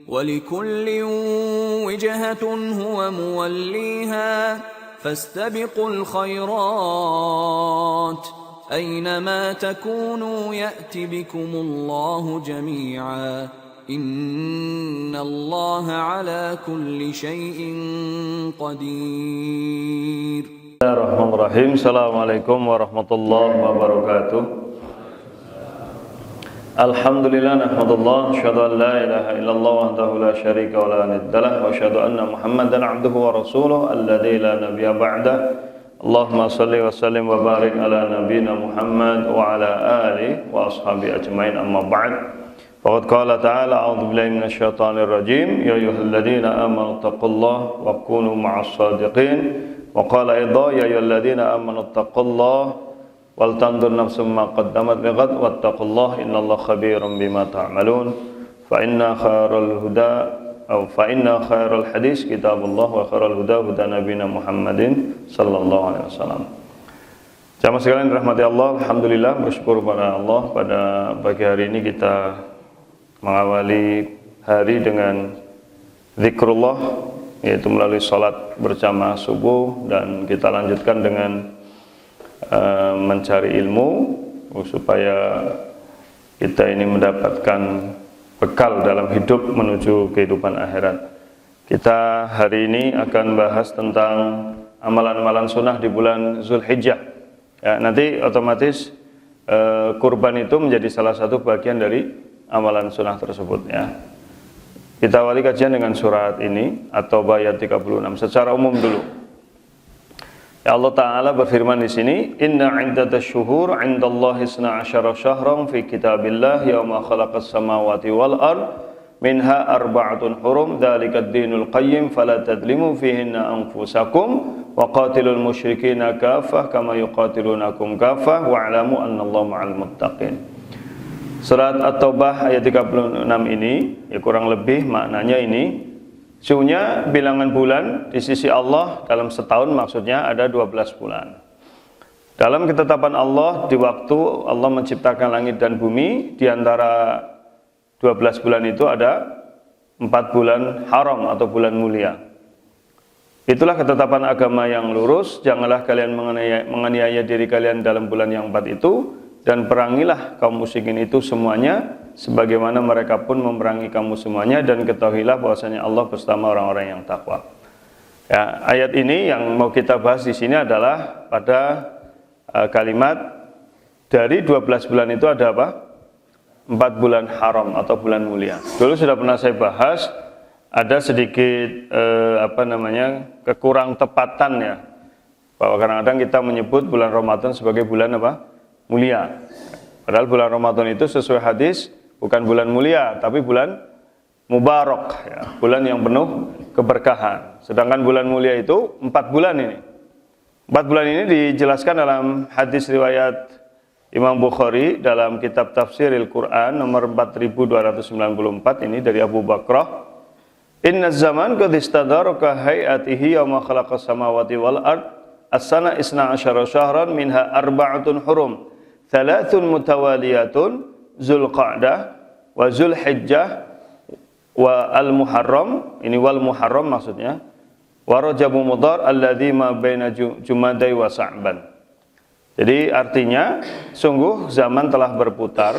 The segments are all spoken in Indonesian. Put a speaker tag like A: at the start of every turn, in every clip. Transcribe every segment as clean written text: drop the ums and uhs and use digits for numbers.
A: وَلِكُلٍّ وِجْهَةٌ هُوَ مُوَلِّيهَا فَاسْتَبِقُوا الْخَيْرَاتِ أَيْنَمَا تَكُونُوا يَأْتِ بِكُمُ اللَّهُ جَمِيعًا إِنَّ اللَّهَ عَلَى كُلِّ شَيْءٍ قَدِيرٌ.
B: Bismillahirrahmanirrahim. Assalamualaikum warahmatullahi wabarakatuh. Alhamdulillah nahmadullah asyhadu an la ilaha illallah wahdahu la syarika wa la niddalah wa asyhadu anna Muhammadan abduhu wa rasuluhu alladzi la nabiyya ba'da. Allahumma shalli wa sallim wa barik ala nabiyyina Muhammad wa ala alihi wa ashabihi ajmain, amma ba'd. Faqad qala ta'ala a'udzu billahi minasyaitonir rajim ya ayyuhalladzina amanu taqullaha wa kunu ma'as shadiqin. Wa qala aidha ya ayyuhalladzina amanu taqullaha wal tanzur nafsum ma qaddamat lighad wattaqullaha innallaha khabirum bima ta'malun. Fa inna khairal hadis kitabullah wa khairal huda huda nabiyina Muhammadin sallallahu alaihi wasallam. Jamaah sekalian rahmati Allah, alhamdulillah bersyukur kepada Allah pada pagi hari ini kita mengawali hari dengan zikrullah, yaitu melalui salat berjamaah subuh, dan kita lanjutkan dengan mencari ilmu supaya kita ini mendapatkan bekal dalam hidup menuju kehidupan akhirat. Kita hari ini akan bahas tentang amalan-amalan sunnah di bulan Zulhijjah. Ya, nanti otomatis kurban itu menjadi salah satu bagian dari amalan sunnah tersebut. Ya. Kita awali kajian dengan surat ini atau ayat 36 secara umum dulu. Ya, Allah Ta'ala berfirman di sini, Inna 'iddatash syuhur 'indallahi 12 syahran fi kitabillah yauma khalaqas samawati wal ard minha arba'atun hurum dzalikad dinul qayyim fala tadlimu fihinna anfusakum wa qatilul musyrikina kaffah kama yuqatilunakum kaffah wa'lamu annallaha ma'al muttaqin. Surat At-Taubah ayat 36 ini, ya kurang lebih maknanya ini, sesungguhnya bilangan bulan di sisi Allah dalam setahun maksudnya ada 12 bulan. Dalam ketetapan Allah, di waktu Allah menciptakan langit dan bumi, di antara 12 bulan itu ada 4 bulan haram atau bulan mulia. Itulah ketetapan agama yang lurus, janganlah kalian menganiaya diri kalian dalam bulan yang 4 itu, dan perangilah kaum musyrikin itu semuanya sebagaimana mereka pun memerangi kamu semuanya, dan ketahuilah bahwasanya Allah bersama orang-orang yang takwa. Ya, ayat ini yang mau kita bahas di sini adalah pada kalimat dari 12 bulan itu ada apa? 4 bulan haram atau bulan mulia. Dulu sudah pernah saya bahas, ada sedikit kekurang tepatan ya, bahwa kadang-kadang kita menyebut bulan Ramadan sebagai bulan apa? Mulia. Padahal bulan Ramadan itu sesuai hadis bukan bulan mulia, tapi bulan mubarak, ya, bulan yang penuh keberkahan. Sedangkan bulan mulia itu 4 bulan ini. 4 bulan ini dijelaskan dalam hadis riwayat Imam Bukhari dalam kitab Tafsiril Quran nomor 4294 ini dari Abu Bakrah. Inna zaman qad istadara ka hayatihi yawma khalaqas samawati wal ard as-sana 12 syahran minha arba'atun hurum. Thalathun mutawaliyatun Zulqa'dah wa Zulhijjah wa al-Muharram, ini wal Muharram maksudnya, wa Rajabu Mudhar alladzi ma baina Jumadai wa Sa'ban. Jadi artinya sungguh zaman telah berputar,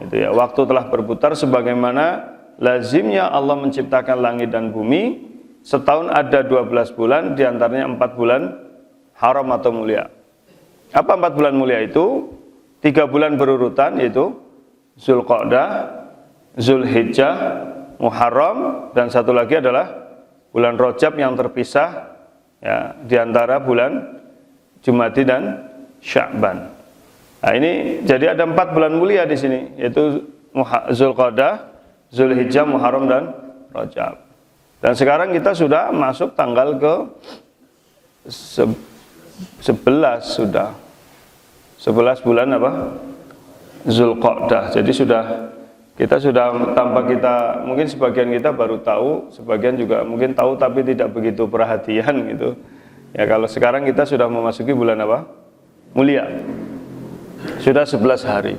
B: gitu ya, waktu telah berputar sebagaimana lazimnya Allah menciptakan langit dan bumi, setahun ada 12 bulan, diantaranya 4 bulan haram atau mulia. Apa 4 bulan mulia itu? 3 bulan berurutan, yaitu Zulqa'dah, Zulhijjah, Muharram, dan satu lagi adalah bulan Rajab yang terpisah ya, di antara bulan Jumadi dan Sya'ban. Nah, ini jadi ada 4 bulan mulia di sini, yaitu Zulqa'dah, Zulhijjah, Muharram, dan Rajab. Dan sekarang kita sudah masuk tanggal ke 11 sudah. 11 bulan apa? Zulqa'dah. Jadi kita sudah tanpa kita, mungkin sebagian kita baru tahu, sebagian juga mungkin tahu tapi tidak begitu perhatian gitu. Ya, kalau sekarang kita sudah memasuki bulan apa? Mulia. Sudah 11 hari.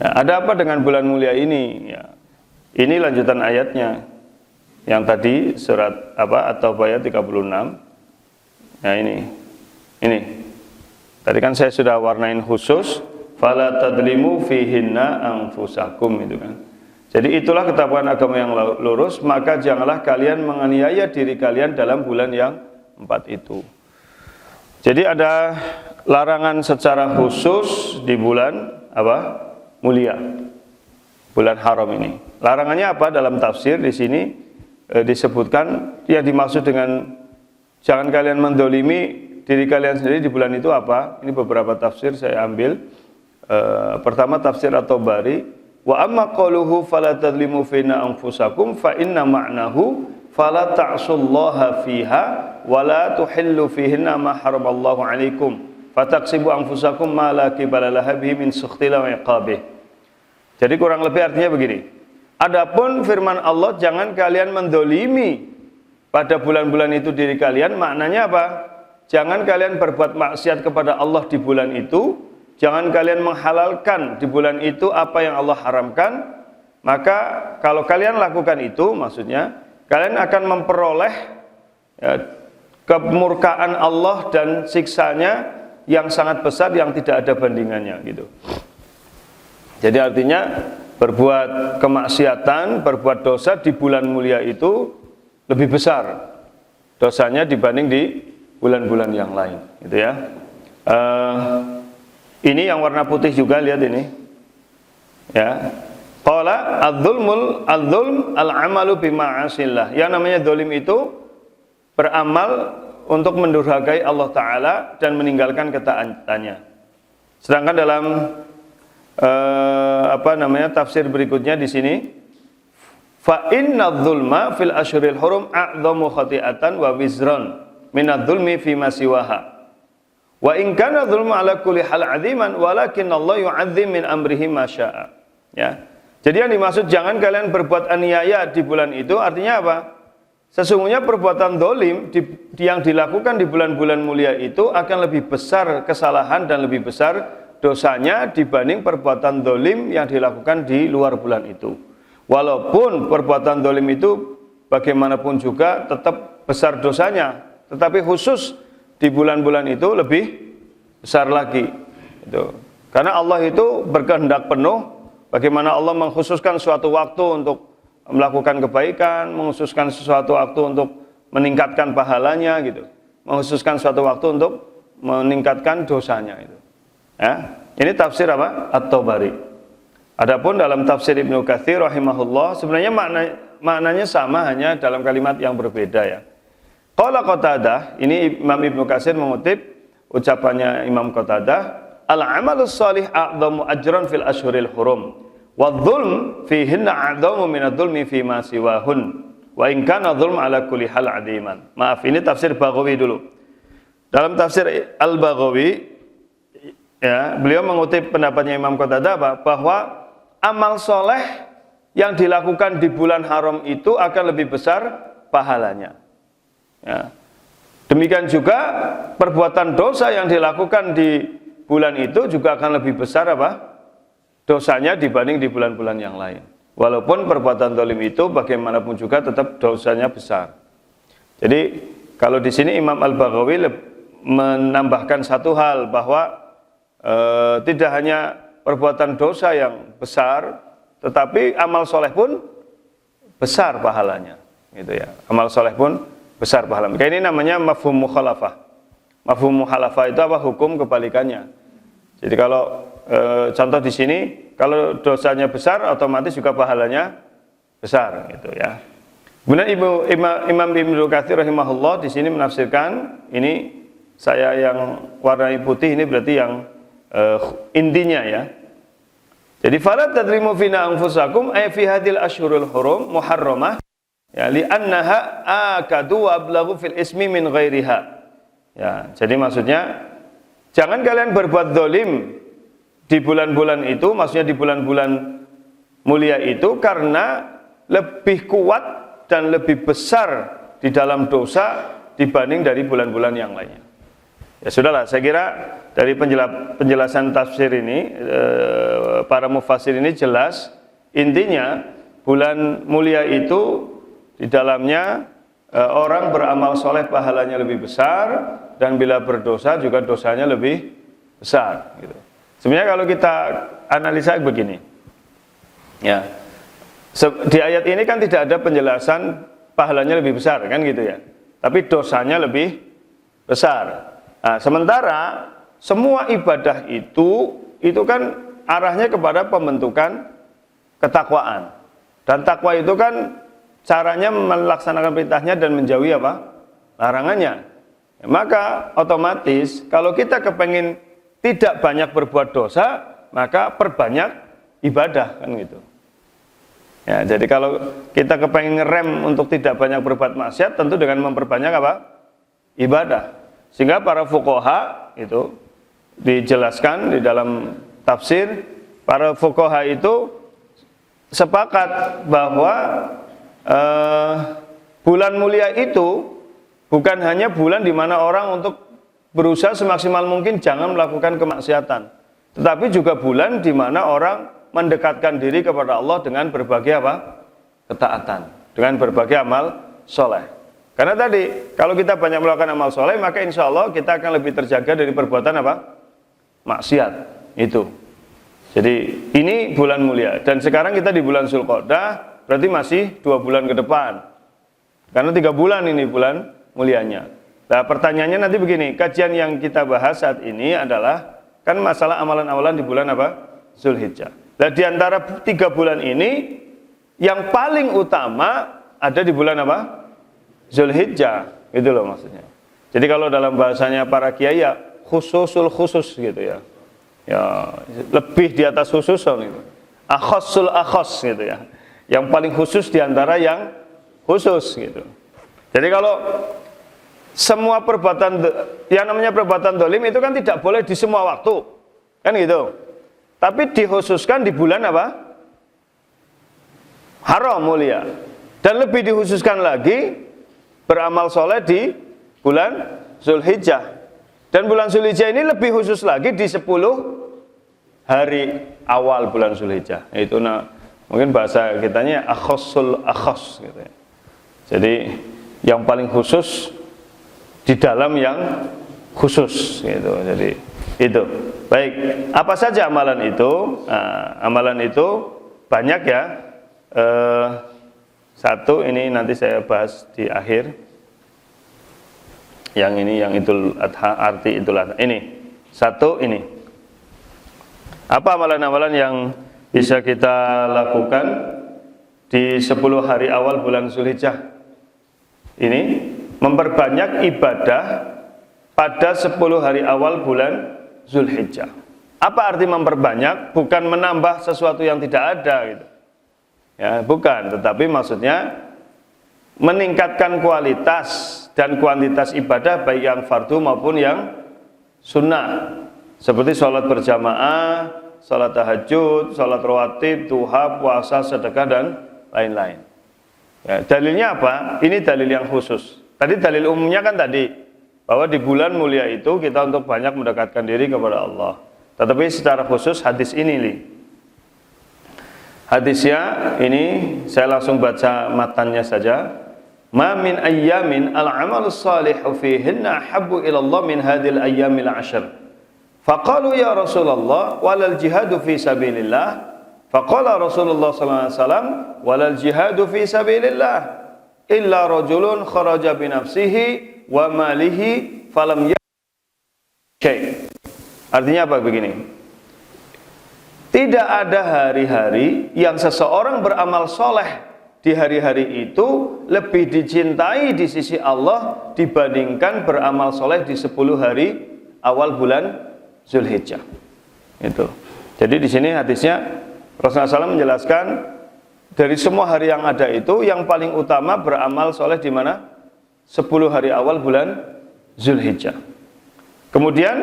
B: Nah, ada apa dengan bulan mulia ini? Ya, ini lanjutan ayatnya. yang tadi surat apa At-Taubah 36. Nah ini. Tadi kan saya sudah warnain khusus, fala tadlimu fihinna anfusakum itu kan. Jadi itulah ketakwaan agama yang lurus, maka janganlah kalian menganiaya diri kalian dalam bulan yang 4 itu. Jadi ada larangan secara khusus di bulan apa? Mulia. Bulan haram ini. Larangannya apa? Dalam tafsir di sini disebutkan yang dimaksud dengan jangan kalian mendolimi diri kalian sendiri di bulan itu apa? Ini beberapa tafsir saya ambil. Pertama tafsir At-Tabari, wa amma qaluhu fala tadlimu fina anfusakum fa inna ma'nahu fala ta'sullaha fiha wa la tuhillu fihinna ma haramallahu 'alaikum fataqsibu anfusakum ma la qibala laha bihi min sukhtillah wa iqabih. Jadi kurang lebih artinya begini. Adapun firman Allah, jangan kalian mendolimi pada bulan-bulan itu diri kalian, maknanya apa? Jangan kalian berbuat maksiat kepada Allah di bulan itu, jangan kalian menghalalkan di bulan itu apa yang Allah haramkan. Maka kalau kalian lakukan itu, maksudnya kalian akan memperoleh kemurkaan Allah dan siksanya yang sangat besar yang tidak ada bandingannya gitu. Jadi artinya berbuat kemaksiatan, berbuat dosa di bulan mulia itu lebih besar dosanya dibanding di bulan-bulan yang lain, gitu ya. Ini yang warna putih juga, lihat ini. Ya. Qala adzulm al-amalu bima'asillah. Yang namanya zalim itu beramal untuk mendurhakai Allah Taala dan meninggalkan ketaatannya. Sedangkan dalam tafsir berikutnya di sini, fa inna dzulma fil asyhuril hurum a'dhamu khati'atan wa wizran minadz-dzulmi fi ma siwaha. Wa in kana dzulmu ala kulli hal 'aziman walakin Allah yu'azzim min amrihi ma syaa. Ya. Jadi yang dimaksud jangan kalian berbuat aniaya di bulan itu artinya apa? Sesungguhnya perbuatan zalim yang dilakukan di bulan-bulan mulia itu akan lebih besar kesalahan dan lebih besar dosanya dibanding perbuatan zalim yang dilakukan di luar bulan itu. Walaupun perbuatan zalim itu bagaimanapun juga tetap besar dosanya, tetapi khusus di bulan-bulan itu lebih besar lagi. Itu. Karena Allah itu berkehendak penuh. Bagaimana Allah mengkhususkan suatu waktu untuk melakukan kebaikan, mengkhususkan suatu waktu untuk meningkatkan pahalanya, gitu. Mengkhususkan suatu waktu untuk meningkatkan dosanya itu. Ya. Ini tafsir apa? At-Tabari. Adapun dalam tafsir Ibnu Katsir rahimahullah sebenarnya maknanya sama, hanya dalam kalimat yang berbeda ya. Qala Qatadah, ini Imam Ibnu Katsir mengutip ucapannya Imam Qatadah, al-amalus shalih a'dhamu ajran fil ashhuril hurum wadh-dhulm fihinna a'dhamu minadh-dhulmi fi ma siwahun wa in kana dhulm ala kulli hal 'adiman. Maaf, ini tafsir Baghawi dulu. Dalam tafsir Al-Baghawi ya, beliau mengutip pendapatnya Imam Qatadah bahwa amal soleh yang dilakukan di bulan haram itu akan lebih besar pahalanya. Ya. Demikian juga perbuatan dosa yang dilakukan di bulan itu juga akan lebih besar apa? Dosanya dibanding di bulan-bulan yang lain. Walaupun perbuatan zalim itu bagaimanapun juga tetap dosanya besar. Jadi kalau di sini Imam Al-Baghawi menambahkan satu hal bahwa tidak hanya perbuatan dosa yang besar, tetapi amal soleh pun besar pahalanya, gitu ya. Amal soleh pun besar pahalanya. Kayak ini namanya mafhum mukhalafah. Mafhum mukhalafah itu apa? Hukum kebalikannya. Jadi kalau contoh di sini, kalau dosanya besar, otomatis juga pahalanya besar, gitu ya. Kemudian Imam Ibnu Katsir rahimahullah di sini menafsirkan, ini saya yang warnai putih ini berarti yang intinya ya. Jadi fala tadrimu fina anfusakum ay fi hadhil ashhurul hurum muharramah ya li'annaha akadu wa ablaghu fil ismi min ghairiha. Ya, jadi maksudnya jangan kalian berbuat zalim di bulan-bulan itu, maksudnya di bulan-bulan mulia itu karena lebih kuat dan lebih besar di dalam dosa dibanding dari bulan-bulan yang lainnya. Ya sudahlah, saya kira dari penjelasan tafsir ini para mufassir ini jelas intinya bulan mulia itu di dalamnya orang beramal soleh pahalanya lebih besar, dan bila berdosa juga dosanya lebih besar. Gitu. Sebenarnya kalau kita analisa begini, ya, di ayat ini kan tidak ada penjelasan pahalanya lebih besar, kan gitu ya. Tapi dosanya lebih besar. Nah, sementara semua ibadah itu kan arahnya kepada pembentukan ketakwaan. Dan takwa itu kan caranya melaksanakan perintahnya dan menjauhi apa? Larangannya. Ya, maka otomatis kalau kita kepengen tidak banyak berbuat dosa, maka perbanyak ibadah, kan gitu. Ya, jadi kalau kita kepengen ngerem untuk tidak banyak berbuat maksiat, tentu dengan memperbanyak apa? Ibadah. Sehingga para fuqaha itu dijelaskan di dalam tafsir, para fuqaha itu sepakat bahwa bulan mulia itu bukan hanya bulan di mana orang untuk berusaha semaksimal mungkin jangan melakukan kemaksiatan, tetapi juga bulan di mana orang mendekatkan diri kepada Allah dengan berbagai apa? Ketaatan, dengan berbagai amal soleh. Karena tadi kalau kita banyak melakukan amal soleh, maka insya Allah kita akan lebih terjaga dari perbuatan apa? Maksiat itu. Jadi ini bulan mulia, dan sekarang kita di bulan Zulqa'dah, berarti masih 2 bulan ke depan. Karena 3 bulan ini bulan mulianya. Nah, pertanyaannya nanti begini, kajian yang kita bahas saat ini adalah kan masalah amalan-amalan di bulan apa? Zulhijjah. Nah, di antara 3 bulan ini yang paling utama ada di bulan apa? Zulhijjah. Itu loh maksudnya. Jadi kalau dalam bahasanya para kiai ya khususul khusus gitu ya. Ya, lebih di atas khusus itu. Akhassul akhas gitu ya. Yang paling khusus di antara yang khusus gitu. Jadi kalau semua perbuatan yang namanya perbuatan dolim itu kan tidak boleh di semua waktu, kan gitu. Tapi dikhususkan di bulan apa? Haram mulia. Dan lebih dikhususkan lagi beramal soleh di bulan Zulhijjah. Dan bulan Zulhijjah ini lebih khusus lagi di 10 hari awal bulan Zulhijjah. Itu mungkin bahasa kitanya akhassul akhas gitu ya. Jadi yang paling khusus di dalam yang khusus gitu. Jadi itu. Baik, apa saja amalan itu? Nah, amalan itu banyak ya. Satu ini nanti saya bahas di akhir. Yang ini yang Idul Adha, arti Idul Adha. Ini. Satu ini. Apa amalan-amalan yang bisa kita lakukan di 10 hari awal bulan Zulhijjah? Ini memperbanyak ibadah pada 10 hari awal bulan Zulhijjah. Apa arti memperbanyak? Bukan menambah sesuatu yang tidak ada gitu. Ya, bukan, tetapi maksudnya meningkatkan kualitas dan kuantitas ibadah baik yang fardu maupun yang sunnah. Seperti sholat berjamaah, sholat tahajud, sholat rawatib, duha, puasa, sedekah dan lain-lain. Ya, dalilnya apa? Ini dalil yang khusus. Tadi dalil umumnya kan tadi bahwa di bulan mulia itu kita untuk banyak mendekatkan diri kepada Allah. Tetapi secara khusus hadis ini nih. Hadisnya ini saya langsung baca matannya saja. Ma min ayyamin al-amalus salihu fihinna habbu ila Allah min hadhil ayyamil 'ashr. Faqalu ya Rasulullah walal jihadu fi sabilillah. Faqala Rasulullah sallallahu alaihi wasallam walal jihadu fi sabilillah illa rajulun kharaja bi nafsihi wa malihi falam syai'. Artinya apa begini? Tidak ada hari-hari yang seseorang beramal soleh di hari-hari itu lebih dicintai di sisi Allah dibandingkan beramal soleh di 10 hari awal bulan Zulhijjah. Itu. Jadi di sini hadisnya Rasulullah SAW menjelaskan dari semua hari yang ada itu yang paling utama beramal soleh di mana? 10 hari awal bulan Zulhijjah. Kemudian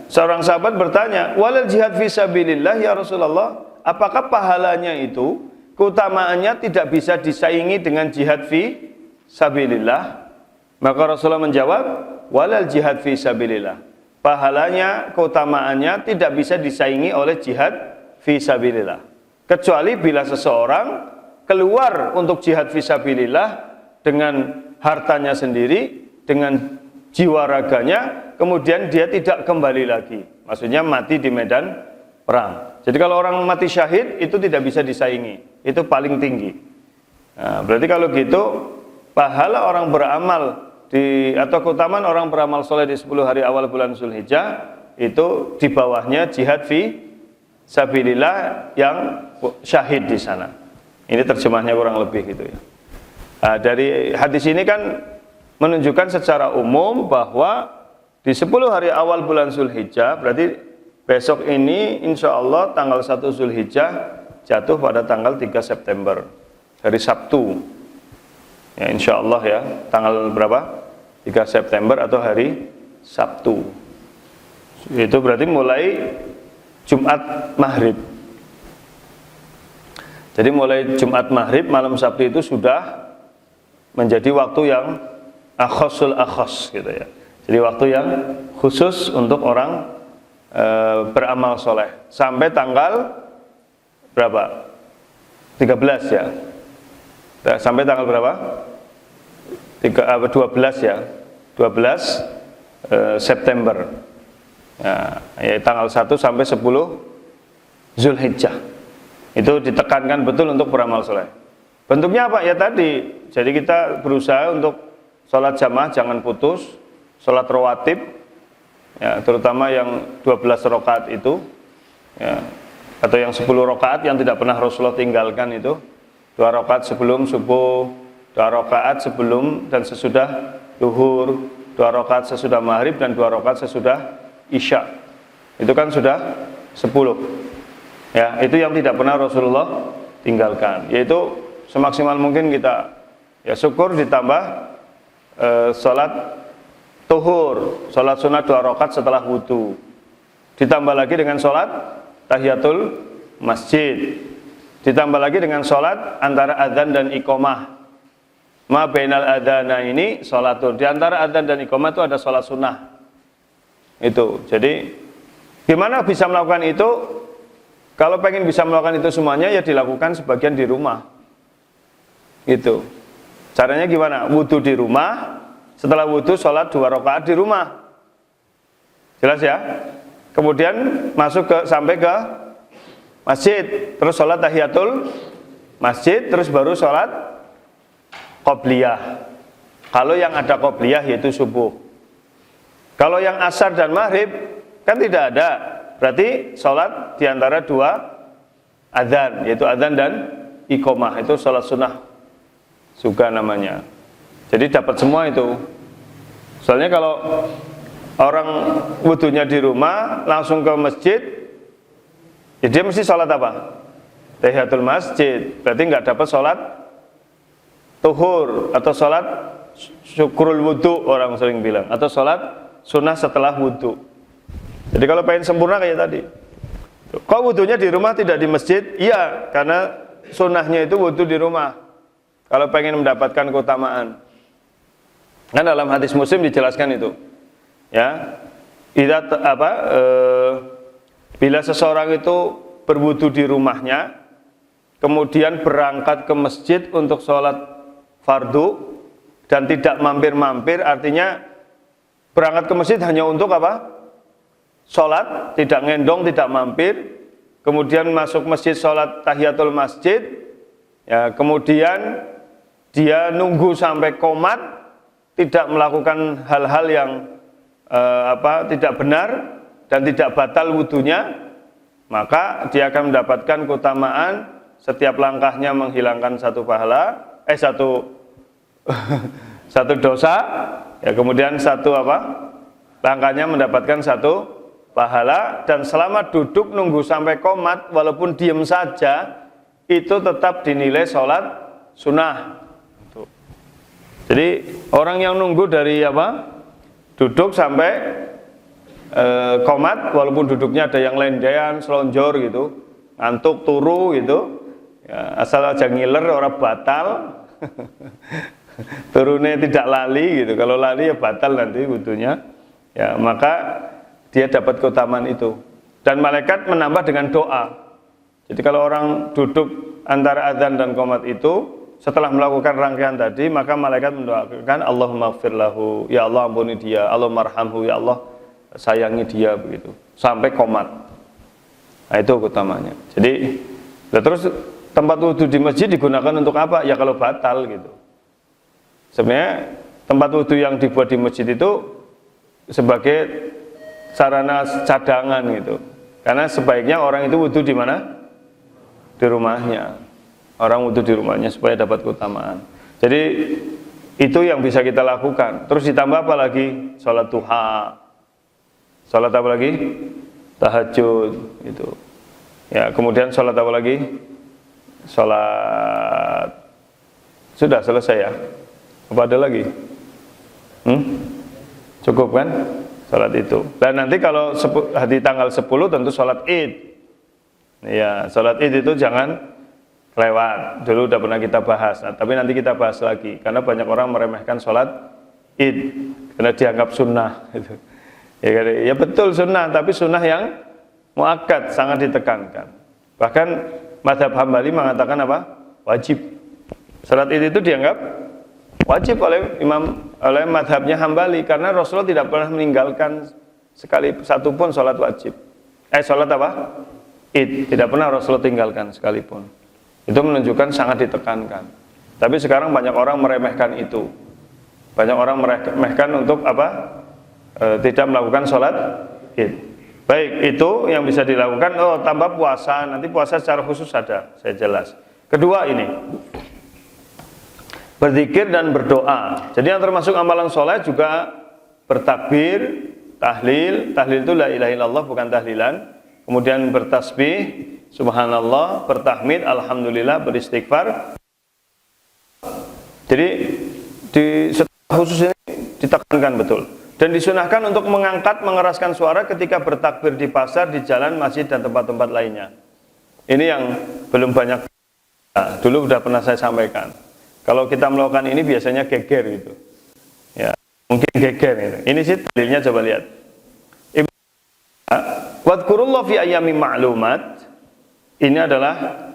B: seorang sahabat bertanya, walal jihad fi sabilillah ya Rasulullah, apakah pahalanya itu, keutamaannya tidak bisa disaingi dengan jihad fi sabilillah? Maka Rasulullah menjawab, walal jihad fi sabilillah, pahalanya, keutamaannya tidak bisa disaingi oleh jihad fi sabilillah, kecuali bila seseorang keluar untuk jihad fi sabilillah dengan hartanya sendiri, dengan jiwa raganya, kemudian dia tidak kembali lagi. Maksudnya mati di medan perang. Jadi kalau orang mati syahid itu tidak bisa disaingi, itu paling tinggi. Nah, berarti kalau gitu pahala orang beramal atau keutamaan orang beramal soleh di 10 hari awal bulan Zulhijjah itu di bawahnya jihad fi sabilillah yang syahid di sana. Ini terjemahnya kurang lebih gitu ya. Nah, dari hadis ini kan menunjukkan secara umum bahwa di 10 hari awal bulan Zulhijjah, berarti besok ini insya Allah tanggal 1 Zulhijjah jatuh pada tanggal 3 September, hari Sabtu. Ya insya Allah ya, tanggal berapa? 3 September atau hari Sabtu. Itu berarti mulai Jumat Maghrib. Jadi mulai Jumat Maghrib, malam Sabtu itu sudah menjadi waktu yang akhosul akhos gitu ya. Jadi waktu yang khusus untuk orang beramal soleh sampai tanggal berapa? 13 ya. Sampai tanggal berapa? 12 ya. 12 September. Ya, tanggal 1 sampai 10 Zulhijjah. Itu ditekankan betul untuk beramal soleh. Bentuknya apa? Ya tadi. Jadi kita berusaha untuk sholat jamaah jangan putus, sholat rawatib, ya, terutama yang 12 rakaat itu, ya, atau yang 10 rakaat yang tidak pernah Rasulullah tinggalkan itu, 2 rakaat sebelum subuh, 2 rakaat sebelum dan sesudah duhur, 2 rakaat sesudah maghrib dan 2 rakaat sesudah isya. Itu kan sudah 10. Ya, itu yang tidak pernah Rasulullah tinggalkan. Yaitu semaksimal mungkin kita ya syukur ditambah sholat tuhur, sholat sunnah 2 rakaat setelah wudu, ditambah lagi dengan sholat tahiyatul masjid, ditambah lagi dengan sholat antara adzan dan iqomah. Ma bainal adzana ini sholatul, di antara adzan dan iqomah itu ada sholat sunnah. Itu, jadi gimana bisa melakukan itu? Kalau pengen bisa melakukan itu semuanya ya dilakukan sebagian di rumah. Itu caranya gimana? Wudu di rumah, setelah wudu sholat 2 rakaat di rumah. Jelas ya? Kemudian sampai ke masjid, terus sholat tahiyatul masjid, terus baru sholat qobliyah. Kalau yang ada qobliyah yaitu subuh. Kalau yang asar dan maghrib kan tidak ada. Berarti sholat diantara 2 adzan, yaitu adzan dan iqomah. Itu sholat sunnah juga namanya. Jadi dapat semua itu. Soalnya kalau orang wudunya di rumah langsung ke masjid, ya dia mesti sholat apa? Tahiyatul masjid. Berarti nggak dapat sholat tuhur atau sholat syukrul wudu orang sering bilang, atau sholat sunnah setelah wudu. Jadi kalau pengen sempurna kayak tadi, kok wudunya di rumah tidak di masjid? Iya, karena sunnahnya itu wudu di rumah. Kalau pengen mendapatkan keutamaan, kan dalam hadis Muslim dijelaskan itu, ya, bila seseorang itu berwudu di rumahnya, kemudian berangkat ke masjid untuk sholat fardu dan tidak mampir-mampir, artinya berangkat ke masjid hanya untuk apa? Sholat, tidak ngendong, tidak mampir, kemudian masuk masjid sholat tahiyatul masjid, ya, kemudian dia nunggu sampai qomat, tidak melakukan hal-hal yang tidak benar dan tidak batal wudunya, maka dia akan mendapatkan keutamaan setiap langkahnya menghilangkan satu pahala, satu dosa, ya, kemudian langkahnya mendapatkan satu pahala, dan selama duduk nunggu sampai qomat walaupun diem saja itu tetap dinilai sholat sunnah. Jadi orang yang nunggu dari duduk sampai qomat, walaupun duduknya ada yang lendean, selonjor gitu, ngantuk turu gitu, ya, asal aja ngiler orang batal. Turunnya tidak lali gitu. Kalau lali ya batal nanti wudunya. Ya, maka dia dapat keutamaan itu. Dan malaikat menambah dengan doa. Jadi kalau orang duduk antara adzan dan qomat itu, setelah melakukan rangkaian tadi, maka malaikat mendoakan Allahumma ighfir lahu, ya Allah ampuni dia, Allahumma arhamhu, ya Allah sayangi dia, begitu sampai qomat. Nah, itu utamanya. Jadi terus tempat wudhu di masjid digunakan untuk apa? Ya kalau batal gitu. Sebenarnya tempat wudhu yang dibuat di masjid itu sebagai sarana cadangan gitu. Karena sebaiknya orang itu wudhu di mana? Di rumahnya. Orang wudhu di rumahnya supaya dapat keutamaan. Jadi itu yang bisa kita lakukan. Terus ditambah apa lagi? Sholat duha. Sholat apa lagi? Tahajud gitu. Ya, kemudian sholat apa lagi? Sholat sudah selesai ya? Apa ada lagi? Cukup kan? Sholat itu. Dan nanti kalau di tanggal 10 tentu sholat Id. Ya, sholat Id itu jangan lewat. Dulu udah pernah kita bahas. Nah, tapi nanti kita bahas lagi. Karena banyak orang meremehkan sholat Id karena dianggap sunnah. Gitu. Ya betul sunnah, tapi sunnah yang muakkad, sangat ditekankan. Bahkan mazhab Hambali mengatakan apa? Wajib. Sholat Id itu dianggap wajib oleh mazhabnya Hambali karena Rasulullah tidak pernah meninggalkan sekali satupun sholat wajib. Sholat apa? Id tidak pernah Rasulullah tinggalkan sekalipun. Itu menunjukkan sangat ditekankan. Tapi sekarang banyak orang meremehkan itu. Banyak orang meremehkan untuk apa? Tidak melakukan sholat Id. Baik, itu yang bisa dilakukan. Oh, tambah puasa. Nanti puasa secara khusus ada, saya jelas. Kedua ini, berzikir dan berdoa. Jadi yang termasuk amalan sholat juga bertakbir, tahlil. Tahlil itu la ilaha illallah, bukan tahlilan. Kemudian bertasbih, subhanallah, bertahmid, alhamdulillah, beristighfar. Jadi di khusus ini ditekankan betul. Dan disunahkan untuk mengangkat, mengeraskan suara ketika bertakbir di pasar, di jalan, masjid, dan tempat-tempat lainnya. Ini yang belum banyak. Nah, dulu sudah pernah saya sampaikan. Kalau kita melakukan ini biasanya geger gitu. Ya, mungkin geger gitu. Ini sih dalilnya, coba lihat. Wadkurullah fi ayyami ma'lumat. Ini adalah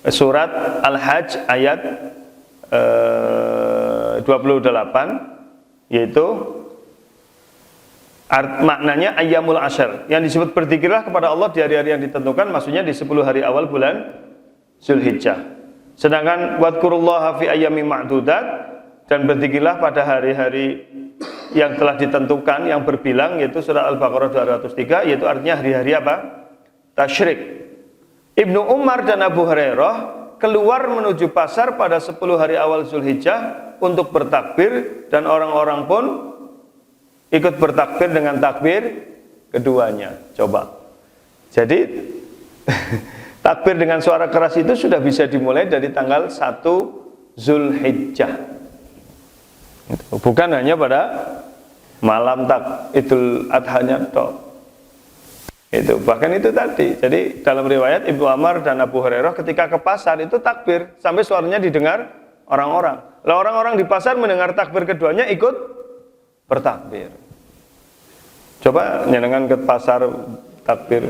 B: surat Al-Hajj ayat 28, yaitu maknanya ayyamul asyr. Yang disebut berzikirlah kepada Allah di hari-hari yang ditentukan, maksudnya di 10 hari awal bulan Zulhijjah. Sedangkan wadkurullaha fi ayyami ma'dudat, dan berzikirlah pada hari-hari yang telah ditentukan, yang berbilang, yaitu surah Al-Baqarah 203, yaitu artinya hari-hari apa? Tasyrik. Ibnu Umar dan Abu Hurairah keluar menuju pasar pada 10 hari awal Zulhijjah untuk bertakbir, dan orang-orang pun ikut bertakbir dengan takbir keduanya. Coba. Jadi takbir dengan suara keras itu sudah bisa dimulai dari tanggal 1 Zulhijjah. Bukan hanya pada malam Idul Adhanya toh. Itu bahkan itu tadi. Jadi dalam riwayat Ibnu Umar dan Abu Hurairah ketika ke pasar itu takbir sampai suaranya didengar orang-orang. Lah orang-orang di pasar mendengar takbir keduanya ikut bertakbir. Coba nyenengan ke pasar takbir.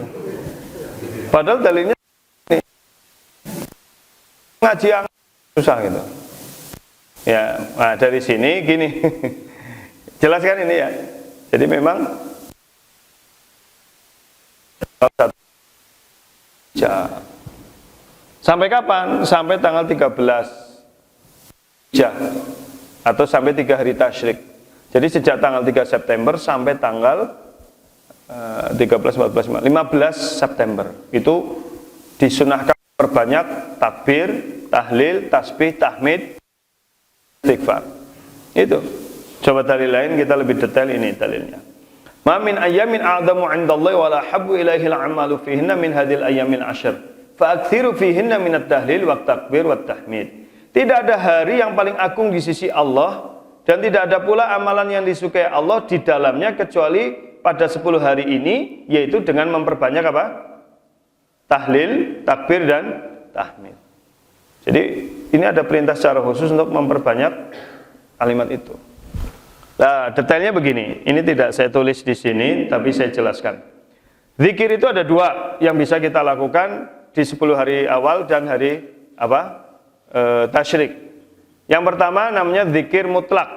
B: Padahal dalilnya ngaji yang susah gitu. Ya, nah dari sini gini. Jelaskan ini ya. Jadi memang sampai kapan? Sampai tanggal 13 atau sampai 3 hari tasyrik. Jadi sejak tanggal 3 September sampai tanggal 13, 14, 15 September itu disunahkan perbanyak takbir, tahlil, tasbih, tahmid, istighfar. Itu. Coba dalil lain kita lebih detail ini dalilnya. Ma min ayyamin a'zamu 'indallahi wa la habbu ilaihi al-'amalu fihinna min hadhil ayyamil 'ashr. Fa'aktsiru fihinna min at-tahlil wa at-takbir wa at-tahmid. Tidak ada hari yang paling agung di sisi Allah dan tidak ada pula amalan yang disukai Allah di dalamnya kecuali pada 10 hari ini, yaitu dengan memperbanyak apa? Tahlil, takbir dan tahmid. Jadi ini ada perintah secara khusus untuk memperbanyak kalimat itu. Nah, detailnya begini. Ini tidak saya tulis di sini, tapi saya jelaskan. Zikir itu ada 2 yang bisa kita lakukan di 10 hari awal dan hari apa? tasyrik. Yang pertama namanya zikir mutlak.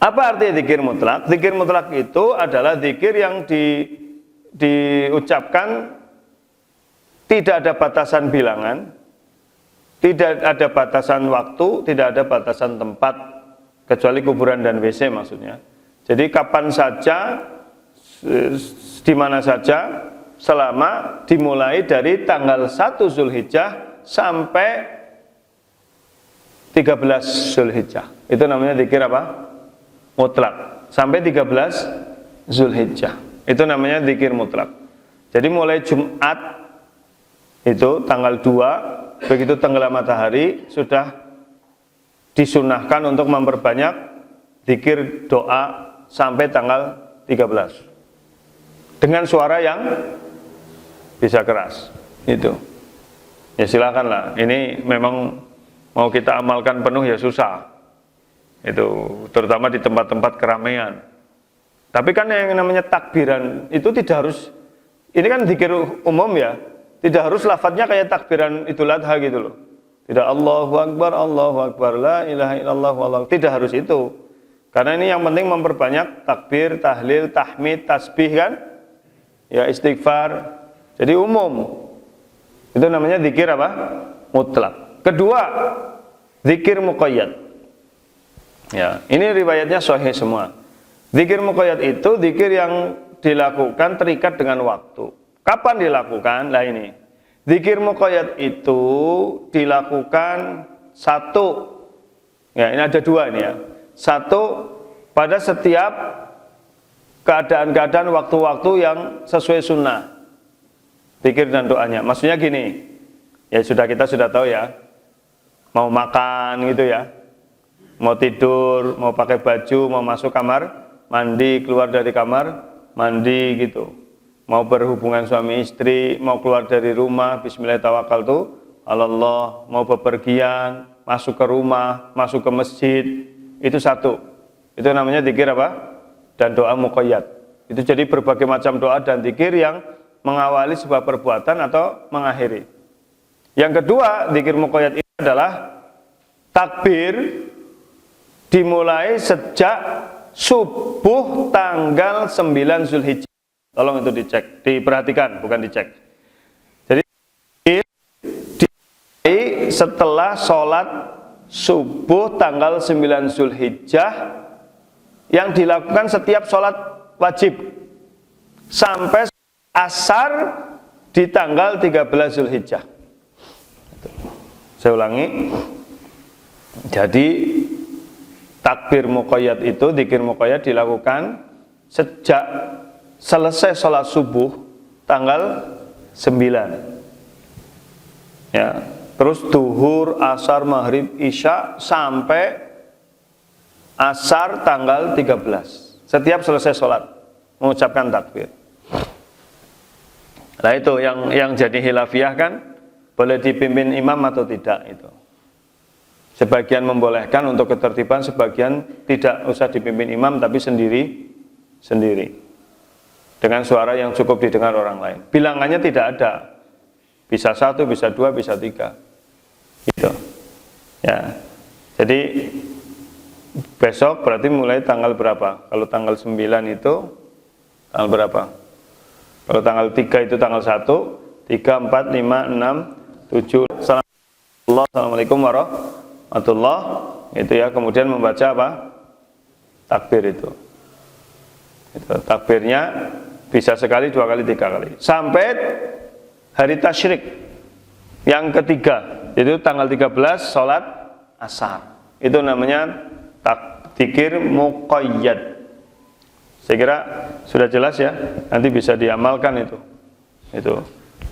B: Apa arti zikir mutlak? Zikir mutlak itu adalah zikir yang diucapkan tidak ada batasan bilangan, tidak ada batasan waktu, tidak ada batasan tempat, kecuali kuburan dan WC maksudnya. Jadi kapan saja, di mana saja, selama dimulai dari tanggal 1 Zulhijjah sampai 13 Zulhijjah. Itu namanya zikir apa? Mutlak. Sampai 13 Zulhijjah. Itu namanya zikir mutlak. Jadi mulai Jumat itu tanggal 2, begitu tenggelam matahari sudah disunahkan untuk memperbanyak zikir doa sampai tanggal 13. Dengan suara yang bisa keras. Itu. Ya silakanlah. Ini memang mau kita amalkan penuh ya susah. Itu terutama di tempat-tempat keramaian. Tapi kan yang namanya takbiran itu tidak harus, ini kan zikir umum ya, tidak harus lafadznya kayak takbiran Idul Adha gitu loh. Tidak Allahu Akbar, la ilaha illallah, wallahu, tidak harus itu. Karena ini yang penting memperbanyak takbir, tahlil, tahmid, tasbih kan, ya istighfar. Jadi umum. Itu namanya zikir apa? Mutlak. Kedua, zikir muqayyad. Ya, ini riwayatnya sahih semua. Zikir muqayyad itu zikir yang dilakukan terikat dengan waktu. Kapan dilakukan? Lah ini. Zikir muqayyad itu dilakukan satu. Ya, ini ada dua ini ya. Satu, pada setiap keadaan-keadaan waktu-waktu yang sesuai sunnah. Zikir dan doanya. Maksudnya gini. Ya kita sudah tahu ya. Mau makan gitu ya. Mau tidur, mau pakai baju, mau masuk kamar mandi, keluar dari kamar mandi gitu. Mau berhubungan suami istri, mau keluar dari rumah, bismillahirrahmanirrahim, Allah, mau bepergian, masuk ke rumah, masuk ke masjid, itu satu. Itu namanya zikir apa? Dan doa muqayyad. Itu jadi berbagai macam doa dan zikir yang mengawali sebuah perbuatan atau mengakhiri. Yang kedua, zikir muqayyad itu adalah takbir dimulai sejak subuh tanggal 9 Zulhijjah. Tolong itu dicek, diperhatikan, bukan dicek. Jadi dimulai setelah sholat subuh tanggal 9 Zulhijjah yang dilakukan setiap sholat wajib sampai asar di tanggal 13 Zulhijjah. Saya ulangi. Jadi takbir muqayyad itu, zikir muqayyad dilakukan sejak selesai sholat subuh tanggal 9. Ya, terus duhur, asar, maghrib, isya sampai asar tanggal 13. Setiap selesai sholat mengucapkan takbir. Nah itu yang jadi khilafiyah kan, boleh dipimpin imam atau tidak itu. Sebagian membolehkan untuk ketertiban, sebagian tidak usah dipimpin imam tapi sendiri dengan suara yang cukup didengar orang lain. Bilangannya tidak ada, bisa 1, bisa 2, bisa 3 gitu ya. Jadi besok berarti mulai tanggal berapa? Kalau tanggal 9 itu tanggal berapa? Kalau tanggal 3 itu tanggal 1, 3, 4, 5, 6, 7. Assalamualaikum warahmatullahi itu ya, kemudian membaca apa? Takbir itu. Takbirnya bisa sekali, 2 kali, 3 kali. Sampai hari tasyrik yang ketiga, itu tanggal 13 sholat asar. Itu namanya zikir muqayyad. Saya kira sudah jelas ya, nanti bisa diamalkan itu.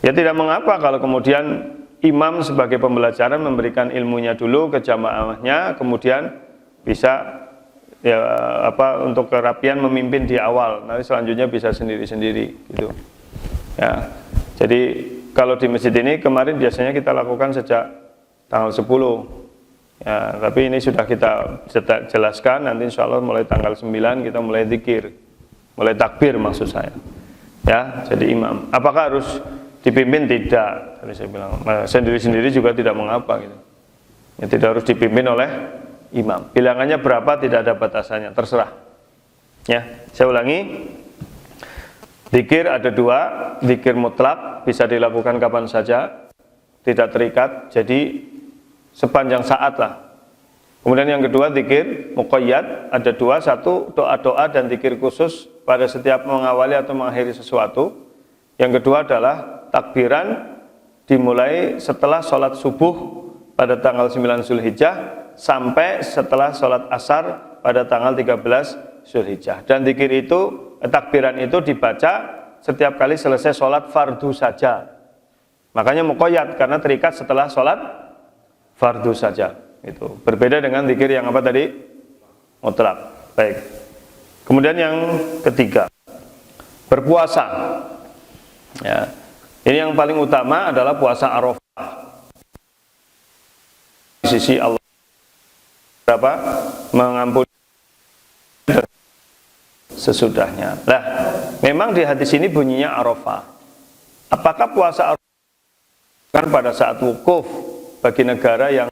B: Ya tidak mengapa kalau kemudian imam sebagai pembelajaran memberikan ilmunya dulu ke jamaahnya, kemudian bisa ya untuk kerapian memimpin di awal, nanti selanjutnya bisa sendiri-sendiri gitu. Ya. Jadi kalau di masjid ini kemarin biasanya kita lakukan sejak tanggal 10. Ya, tapi ini sudah kita jelaskan, nanti insya Allah mulai tanggal 9 kita mulai zikir, mulai takbir maksud saya. Ya, jadi imam. Apakah harus dipimpin tidak. Tadi saya bilang, sendiri-sendiri juga tidak mengapa gitu. Ya, tidak harus dipimpin oleh imam. Bilangannya berapa tidak ada batasannya, terserah. Ya, saya ulangi. Zikir ada dua, zikir mutlak bisa dilakukan kapan saja, tidak terikat, jadi sepanjang saat lah. Kemudian yang kedua zikir muqayyad ada dua, satu doa-doa dan zikir khusus pada setiap mengawali atau mengakhiri sesuatu. Yang kedua adalah takbiran dimulai setelah sholat subuh pada tanggal 9 Zulhijjah sampai setelah sholat asar pada tanggal 13 Zulhijjah. Dan zikir itu, takbiran itu dibaca setiap kali selesai sholat fardu saja. Makanya muqayyad karena terikat setelah sholat fardu saja. Itu berbeda dengan zikir yang apa tadi? Mutlak. Baik. Kemudian yang ketiga, berpuasa. Ya. Ini yang paling utama adalah puasa Arafah. Di sisi Allah berapa? Mengampuni sesudahnya. Nah, memang di hadis ini bunyinya Arafah. Apakah puasa Arafah kan pada saat wukuf bagi negara yang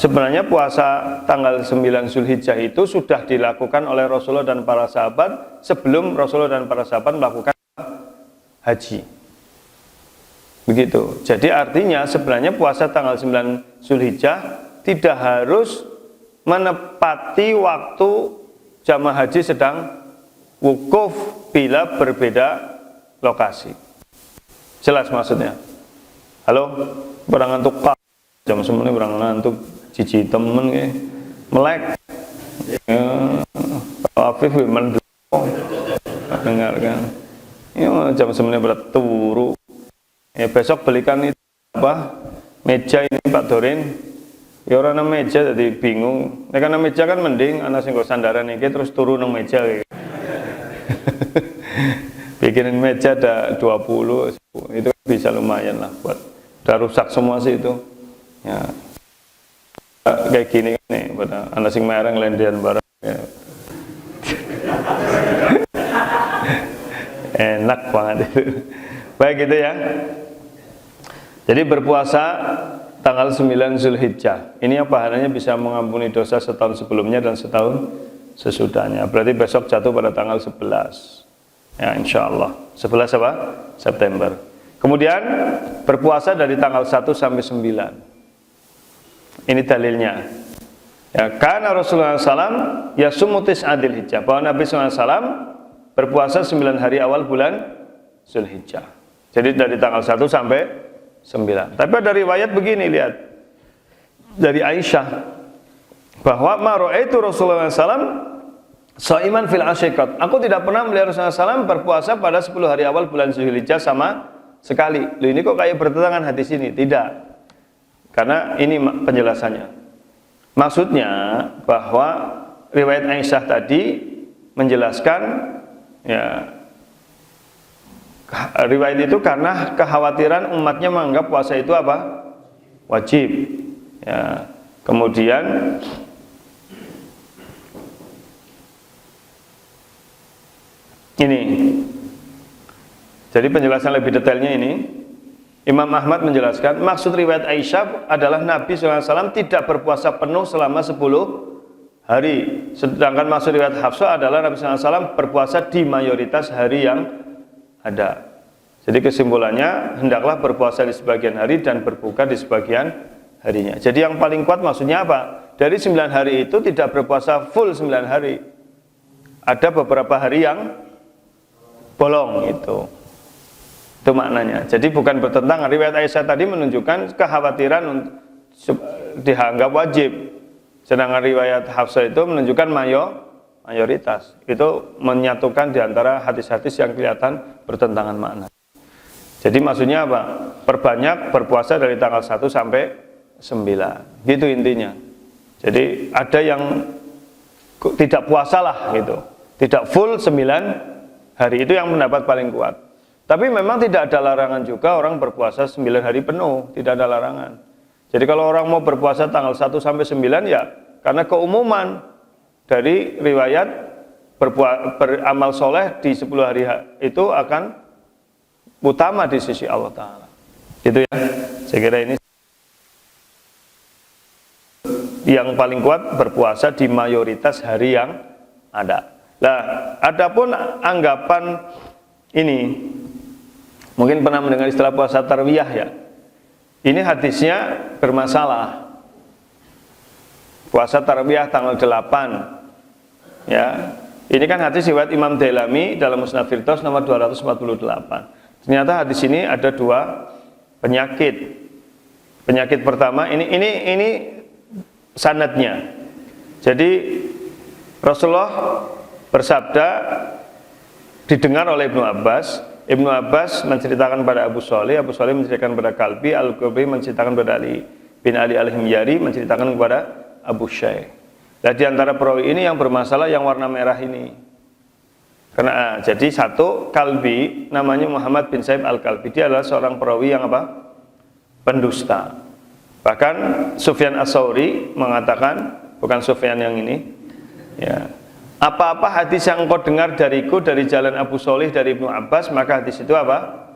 B: sebenarnya puasa tanggal 9 Zulhijjah itu sudah dilakukan oleh Rasulullah dan para sahabat sebelum Rasulullah dan para sahabat melakukan haji. Begitu. Jadi artinya sebenarnya puasa tanggal 9 Zulhijjah tidak harus menepati waktu jamaah haji sedang wukuf bila berbeda lokasi. Jelas maksudnya? Halo? Barang ngantuk Pak. Jam semuanya barang ngantuk cici temen ke melek. Pak Afif menduk. Dengarkan. Ya jam semuanya berat turu. Ya besok belikan itu apa? Meja ini Pak Dorin. Ya orang meja jadi bingung. Nek ana meja kan mending ana sing go sandaran iki terus turu nang meja. Bikinin meja ada 20 itu bisa lumayan lah buat. Udah rusak semua sih itu. Ya. Kayak gini nih pada ana sing mereng lendian bareng. Ya. Enak banget itu. Baik gitu ya. Jadi berpuasa tanggal 9 Zulhijjah. Ini yang pahalanya bisa mengampuni dosa setahun sebelumnya dan setahun sesudahnya. Berarti besok jatuh pada tanggal 11. Ya insyaallah. 11 apa? September. Kemudian berpuasa dari tanggal 1 sampai 9. Ini dalilnya. Ya, karena Rasulullah SAW yasumutis adil hijjah. Bahwa Nabi SAW berpuasa 9 hari awal bulan Zulhijjah. Jadi dari tanggal 1 sampai 9. Tapi ada riwayat begini, lihat. Dari Aisyah bahwa ma ra'aitu Rasulullah SAW shaiman fil asyiqat. Aku tidak pernah melihat Rasulullah SAW berpuasa pada 10 hari awal bulan Zulhijjah sama sekali. Loh, ini kok kayak bertentangan hadis ini? Tidak. Karena ini penjelasannya. Maksudnya bahwa riwayat Aisyah tadi menjelaskan ya riwayat itu karena kekhawatiran umatnya menganggap puasa itu apa? Wajib. Ya. Kemudian ini. Jadi penjelasan lebih detailnya ini, Imam Ahmad menjelaskan maksud riwayat Aisyah adalah Nabi SAW tidak berpuasa penuh selama 10 hari. Sedangkan maksud riwayat Hafsah adalah Nabi SAW berpuasa di mayoritas hari yang ada. Jadi kesimpulannya hendaklah berpuasa di sebagian hari dan berbuka di sebagian harinya. Jadi yang paling kuat maksudnya apa? Dari 9 hari itu tidak berpuasa full 9 hari. Ada beberapa hari yang bolong itu. Itu maknanya. Jadi bukan bertentangan. Riwayat Aisyah tadi menunjukkan kekhawatiran untuk dianggap wajib. Sedangkan riwayat Hafsah itu menunjukkan mayoritas. Itu menyatukan di antara hadis-hadis yang kelihatan bertentangan makna. Jadi maksudnya apa? Perbanyak berpuasa dari tanggal 1 sampai 9. Gitu intinya. Jadi ada yang tidak puasa lah gitu. Tidak full 9 hari, itu yang pendapat paling kuat. Tapi memang tidak ada larangan juga orang berpuasa 9 hari penuh, tidak ada larangan. Jadi kalau orang mau berpuasa tanggal 1 sampai 9 ya karena keumuman dari riwayat beramal soleh di 10 hari itu akan utama di sisi Allah Ta'ala. Gitu ya. Saya kira ini yang paling kuat, berpuasa di mayoritas hari yang ada. Nah, adapun anggapan ini, mungkin pernah mendengar istilah puasa tarwiyah ya. Ini hadisnya bermasalah. Puasa tarwiyah tanggal 8. Ya. Ini kan hadis riwayat Imam Dailami dalam Musnad Firdaus nomor 248. Ternyata hadis ini ada 2 penyakit. Penyakit pertama ini sanadnya. Jadi Rasulullah bersabda didengar oleh Ibnu Abbas. Ibnu Abbas menceritakan pada Abu Shalih menceritakan pada Kalbi, Al-Kalbi menceritakan pada Ali bin Ali Al-Himyari, menceritakan kepada Abu Syekh. Nah, di antara perawi ini yang bermasalah yang warna merah ini. Karena jadi satu Kalbi namanya Muhammad bin Sa'ib Al-Kalbi, dia adalah seorang perawi yang apa? Pendusta. Bahkan Sufyan As-Tsauri mengatakan, bukan Sufyan yang ini, ya, apa-apa hadis yang engkau dengar dariku dari jalan Abu Shalih dari Ibnu Abbas, maka hadis itu apa?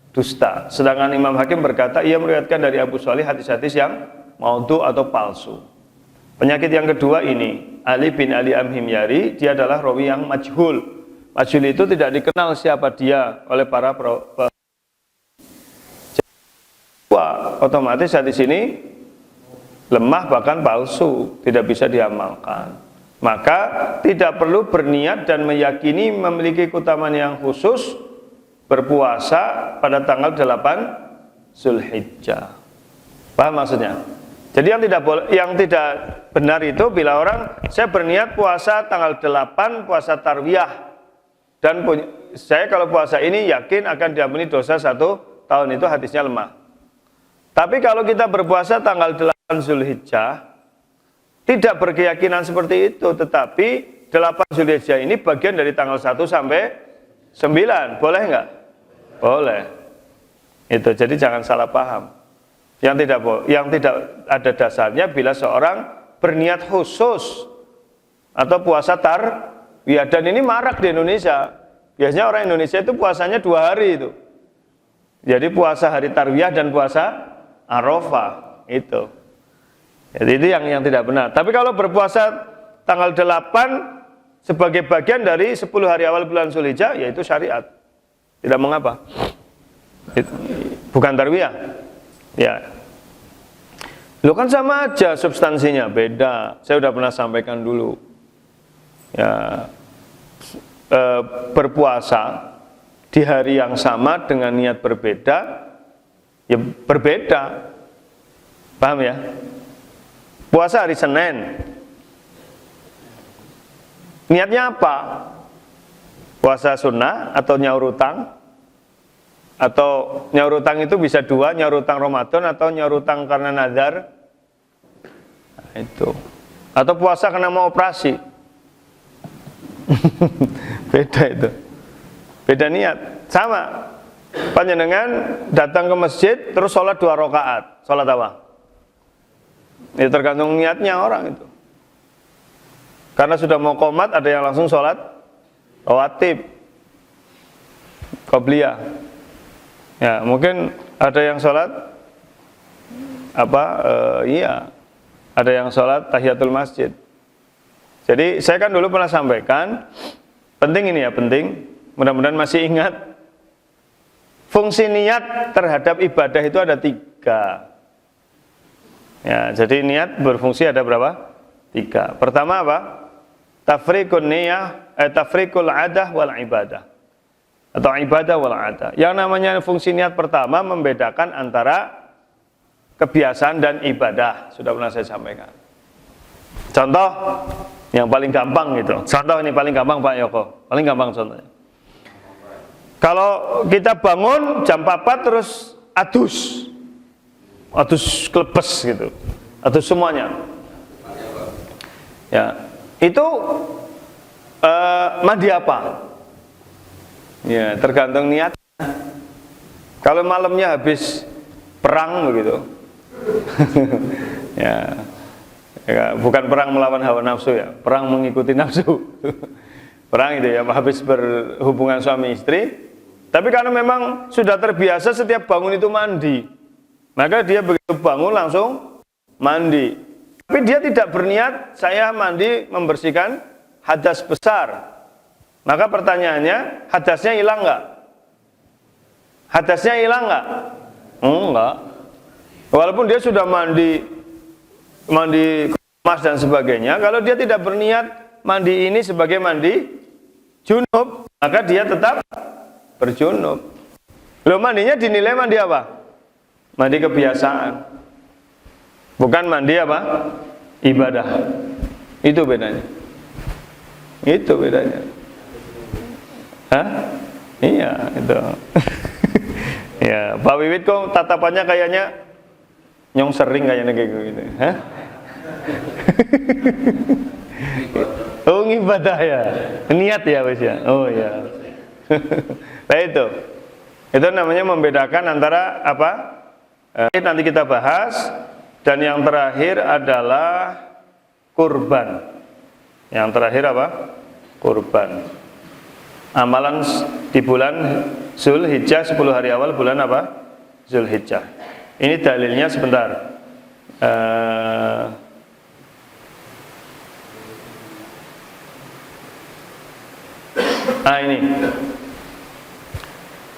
B: Dusta. Sedangkan Imam Hakim berkata ia meriwayatkan dari Abu Shalih hadis-hadis yang maudhu atau palsu. Penyakit yang kedua ini, Ali bin Ali Al-Himyari, dia adalah rawi yang majhul. Majhul itu tidak dikenal siapa dia oleh para otomatis hadis ini lemah bahkan palsu, tidak bisa diamalkan. Maka tidak perlu berniat dan meyakini memiliki keutamaan yang khusus berpuasa pada tanggal 8 Zulhijjah. Paham maksudnya? Jadi yang tidak benar itu bila orang saya berniat puasa tanggal 8 puasa tarwiyah dan saya kalau puasa ini yakin akan diampuni dosa 1 tahun, itu hadisnya lemah. Tapi kalau kita berpuasa tanggal 8 Zulhijjah tidak berkeyakinan seperti itu, tetapi 8 Zulhijjah ini bagian dari tanggal 1 sampai 9, boleh enggak? Boleh. Itu jadi jangan salah paham. Yang tidak ada dasarnya bila seorang berniat khusus atau puasa tarwiyah, dan ini marak di Indonesia. Biasanya orang Indonesia itu puasanya 2 hari itu. Jadi puasa hari tarwiyah dan puasa Arafah itu. Jadi itu yang tidak benar. Tapi kalau berpuasa tanggal 8 sebagai bagian dari 10 hari awal bulan Zulhijjah, yaitu syariat. Tidak mengapa. Bukan tarwiyah. Ya. Lo kan sama aja substansinya, beda. Saya sudah pernah sampaikan dulu. Ya. Berpuasa di hari yang sama dengan niat berbeda, ya berbeda. Paham ya? Puasa hari Senin, niatnya apa? Puasa sunnah atau nyaur utang? Atau nyaur utang itu bisa 2, nyaur utang Ramadan atau nyaur utang karena nazar. Nah, itu. Atau puasa karena mau operasi. Beda itu. Beda niat. Sama. Panjenengan datang ke masjid terus sholat 2 rakaat. Sholat apa? Itu tergantung niatnya orang itu. Karena sudah mau qomat, ada yang langsung sholat rawatib, qobliyah. Ya, mungkin ada yang sholat ada yang sholat tahiyatul masjid. Jadi saya kan dulu pernah sampaikan, penting ini ya, penting. Mudah-mudahan masih ingat. Fungsi niat terhadap ibadah itu ada 3. Ya, jadi niat berfungsi ada berapa? 3. Pertama apa? Tafriqun niyah, tafriqul adah wal ibadah. Atau ibadah wal adah. Yang namanya fungsi niat pertama membedakan antara kebiasaan dan ibadah. Sudah pernah saya sampaikan. Contoh yang paling gampang gitu. Contoh ini paling gampang Pak Yoko. Paling gampang contohnya. Kalau kita bangun jam 4 terus adus klebes gitu, adus semuanya. Ya, itu mandi apa? Ya, tergantung niat. Kalau malamnya habis perang begitu, ya, bukan perang melawan hawa nafsu ya, perang mengikuti nafsu. perang itu ya, habis berhubungan suami istri. Tapi karena memang sudah terbiasa setiap bangun itu mandi, maka dia begitu bangun langsung mandi. Tapi dia tidak berniat saya mandi membersihkan hadas besar. Maka pertanyaannya, hadasnya hilang nggak? Hadasnya hilang nggak? Enggak. Walaupun dia sudah mandi kemas dan sebagainya, kalau dia tidak berniat mandi ini sebagai mandi junub, maka dia tetap berjunub. Loh, mandinya dinilai mandi apa? Mandi kebiasaan. Bukan mandi apa? Ibadah. Itu bedanya. Itu bedanya. Hah? Iya, itu. Ya, Pak Wiwit kok tatapannya kayaknya nyong sering kayaknya kayak gitu. Hah? Oh, ibadah ya. Niat ya, wis ya. Oh ya. Nah itu namanya membedakan antara apa? Nanti kita bahas. Dan yang terakhir adalah kurban. Yang terakhir apa? Kurban. Amalan di bulan Zulhijjah, 10 hari awal bulan apa? Zulhijjah. Ini dalilnya sebentar. Ini.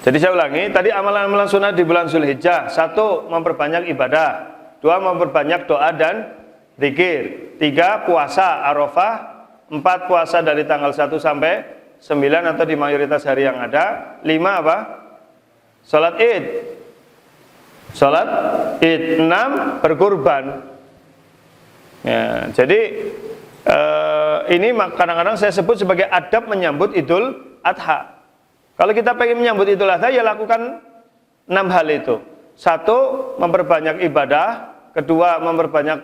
B: Jadi saya ulangi, tadi amalan-amalan sunnah di bulan Zulhijjah. 1. Memperbanyak ibadah. 2. Memperbanyak doa dan zikir. 3. Puasa Arafah. 4. Puasa dari tanggal 1 sampai 9 atau di mayoritas hari yang ada. 5. Apa? Salat Id. Salat Id. 6. Berkurban. Ya, jadi ini kadang-kadang saya sebut sebagai adab menyambut Idul Adha. Kalau kita pengen menyambut Idul Adha, ya lakukan 6 hal itu. 1. Memperbanyak ibadah. 2. Memperbanyak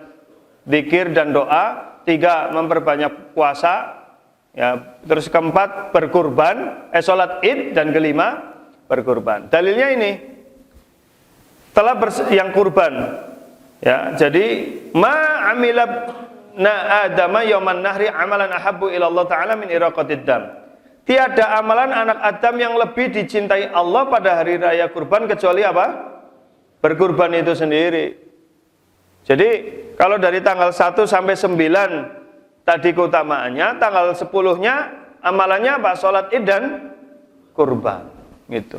B: zikir dan doa. 3. Memperbanyak puasa. Ya, terus 4. Berkurban, salat Id, dan 5. Berkurban. Dalilnya ini. Yang kurban. Ya, jadi Adama yauman nahri amalan ahabbu ila Allah ta'ala min iraqatid dam. Tiada amalan anak Adam yang lebih dicintai Allah pada hari raya kurban kecuali apa? Berkurban itu sendiri. Jadi kalau dari tanggal 1 sampai 9 tadi keutamaannya, tanggal 10-nya amalannya apa? Salat Id dan kurban. Gitu.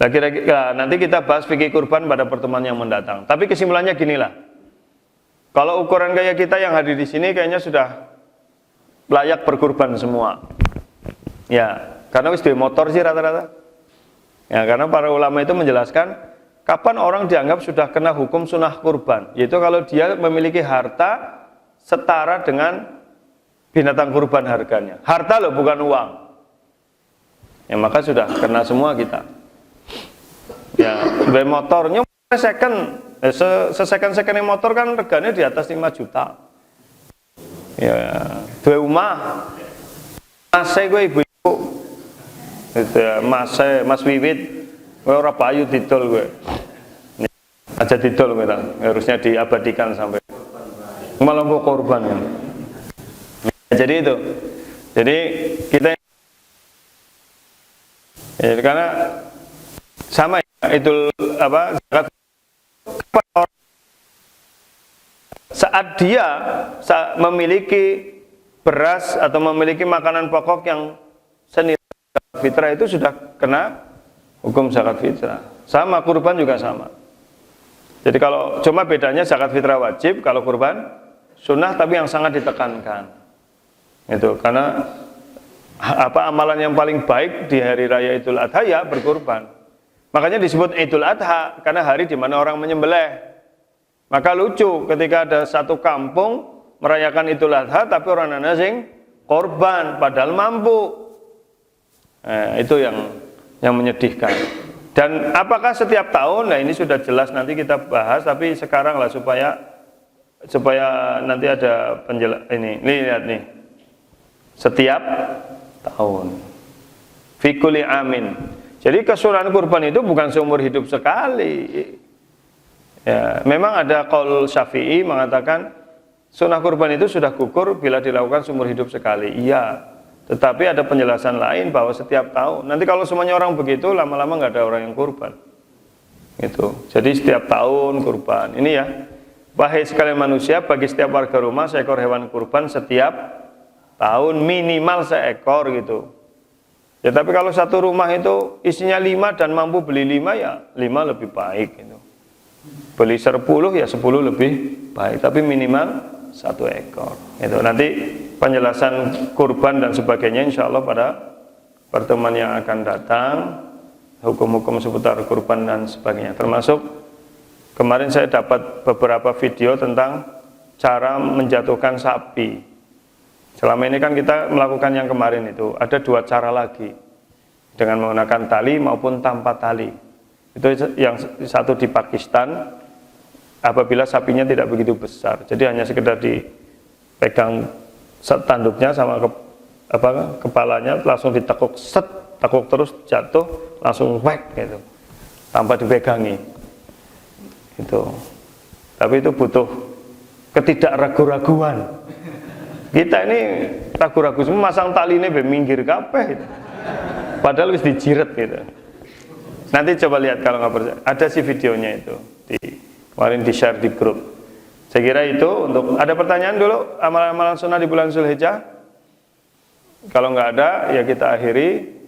B: Nah, kira-kira nanti kita bahas fikih kurban pada pertemuan yang mendatang. Tapi kesimpulannya ginilah. Kalau ukuran kayak kita yang hadir di sini kayaknya sudah layak berkurban semua. Ya, karena wis duwe motor sih rata-rata. Ya, karena para ulama itu menjelaskan kapan orang dianggap sudah kena hukum sunnah kurban, yaitu kalau dia memiliki harta setara dengan binatang kurban harganya. Harta loh, bukan uang. Ya, maka sudah kena semua kita. Ya, duwe motornya second. Second motor kan regane di atas 5 juta. Ya, duwe omah. Mase kowe ibu-ibu. Itu ya, Mas Wiwit, kowe ora payu didol kowe. Aja didol kowe ta. Harusnya diabadikan sampai malah kok korban kan. Jadi itu. Jadi kita karena sama ya, itu apa zakat. Saat dia memiliki beras atau memiliki makanan pokok yang senilai zakat fitrah, itu sudah kena hukum zakat fitrah. Sama, kurban juga sama. Jadi kalau cuma bedanya zakat fitrah wajib, kalau kurban sunnah, tapi yang sangat ditekankan. Itu karena apa amalan yang paling baik di hari raya Idul Adha ya berkurban. Makanya disebut Idul Adha karena hari di mana orang menyembelih. Maka lucu ketika ada satu kampung merayakan Idul Adha tapi orang nana sing korban padahal mampu. Itu yang menyedihkan. Dan apakah setiap tahun? Nah, ini sudah jelas nanti kita bahas, tapi sekarang lah supaya nanti ada ini lihat nih. Setiap tahun. Fi kulli amin. Jadi kesunahan kurban itu bukan seumur hidup sekali. Ya, memang ada qaul Syafi'i mengatakan sunnah kurban itu sudah gugur bila dilakukan seumur hidup sekali. Iya. Tetapi ada penjelasan lain bahwa setiap tahun. Nanti kalau semuanya orang begitu, lama-lama nggak ada orang yang kurban. Gitu. Jadi setiap tahun kurban. Ini ya, wahai sekalian manusia, bagi setiap warga rumah seekor hewan kurban setiap tahun minimal seekor gitu. Ya tapi kalau satu rumah itu isinya 5 dan mampu beli 5 ya 5 lebih baik gitu. Beli 10 ya 10 lebih baik, tapi minimal 1 ekor. Itu nanti penjelasan kurban dan sebagainya insya Allah pada pertemuan yang akan datang, hukum-hukum seputar kurban dan sebagainya. Termasuk kemarin saya dapat beberapa video tentang cara menjatuhkan sapi. Selama ini kan kita melakukan yang kemarin itu, ada 2 cara lagi, dengan menggunakan tali maupun tanpa tali. Itu yang satu di Pakistan, apabila sapinya tidak begitu besar, jadi hanya sekedar dipegang tanduknya sama kepalanya, langsung ditekuk, set, tekuk terus jatuh, langsung whack gitu, tanpa dipegangi. Itu. Tapi itu butuh ketidakragu-raguan. Kita ini ragu-ragu semua, masang tali ini minggir kabeh gitu. Padahal wis dijiret gitu. Nanti coba lihat kalau nggak percaya, ada sih videonya itu kemarin di share di grup. Saya kira itu untuk, ada pertanyaan dulu, amalan-amalan sunnah di bulan Zulhijjah? Kalau nggak ada, ya kita akhiri.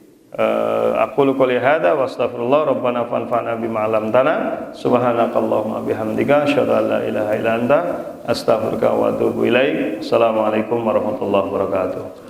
B: Aqulu qouli hadza wa astaghfirullah rabbana fanfa'na bima 'allamtana subhanakallahumma bihamdika asyhadu an la ilaha illa anta astaghfiruka wa atubu ilaik. Assalamualaikum warahmatullahi wabarakatuh.